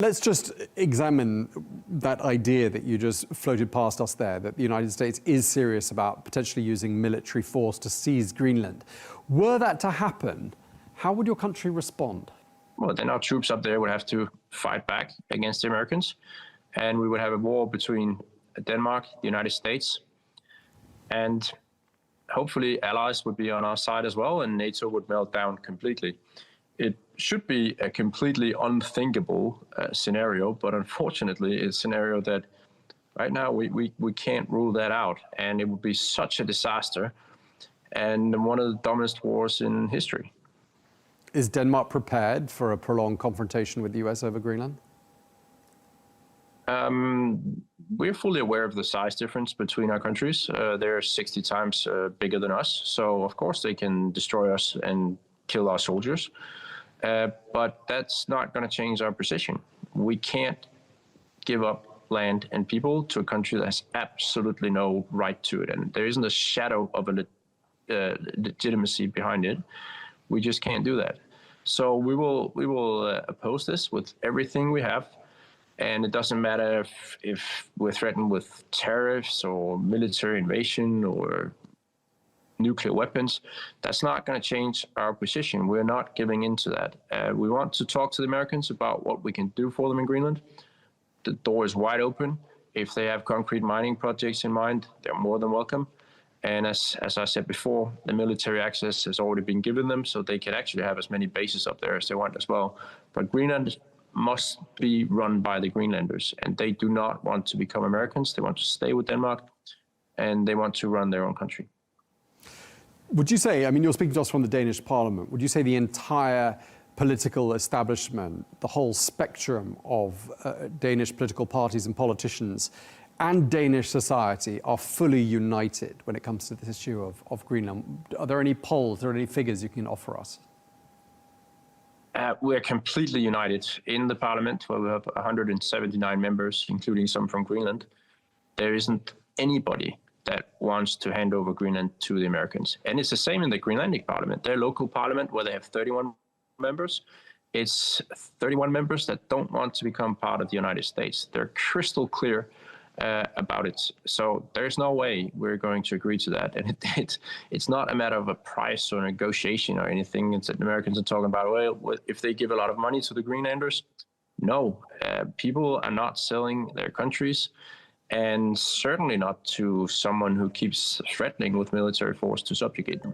Let's just examine that idea that you just floated past us there, that the United States is serious about potentially using military force to seize Greenland. Were that to happen, how would your country respond? Well, then our troops up there would have to fight back against the Americans, and we would have a war between Denmark, the United States, and hopefully allies would be on our side as well, and NATO would melt down completely. It should be a completely unthinkable scenario, but unfortunately it's a scenario that right now we can't rule that out, and it would be such a disaster and one of the dumbest wars in history. Is Denmark prepared for a prolonged confrontation with the US over Greenland? We're fully aware of the size difference between our countries. They're 60 times bigger than us, so of course they can destroy us and kill our soldiers. But that's not going to change our position. We can't give up land and people to a country that has absolutely no right to it, and there isn't a shadow of a legitimacy behind it. We just can't do that. So we will oppose this with everything we have, and it doesn't matter if we're threatened with tariffs or military invasion or nuclear weapons. That's not going to change our position. We're not giving in to that. We want to talk to the Americans about what we can do for them in Greenland. The door is wide open. If they have concrete mining projects in mind, they're more than welcome. And as I said before, the military access has already been given them, so they can actually have as many bases up there as they want as well. But Greenland must be run by the Greenlanders, and they do not want to become Americans. They want to stay with Denmark, and they want to run their own country. Would you say, I mean, you're speaking to us from the Danish parliament, would you say the entire political establishment, the whole spectrum of Danish political parties and politicians and Danish society are fully united when it comes to this issue of Greenland? Are there any polls, are there any figures you can offer us? We're completely united in the parliament, where we have 179 members, including some from Greenland. There isn't anybody that wants to hand over Greenland to the Americans. And it's the same in the Greenlandic parliament. Their local parliament, where they have 31 members, it's 31 members that don't want to become part of the United States. They're crystal clear about it. So there's no way we're going to agree to that. And it's not a matter of a price or negotiation or anything. It's that the Americans are talking about, well, if they give a lot of money to the Greenlanders. No, people are not selling their countries, and certainly not to someone who keeps threatening with military force to subjugate them.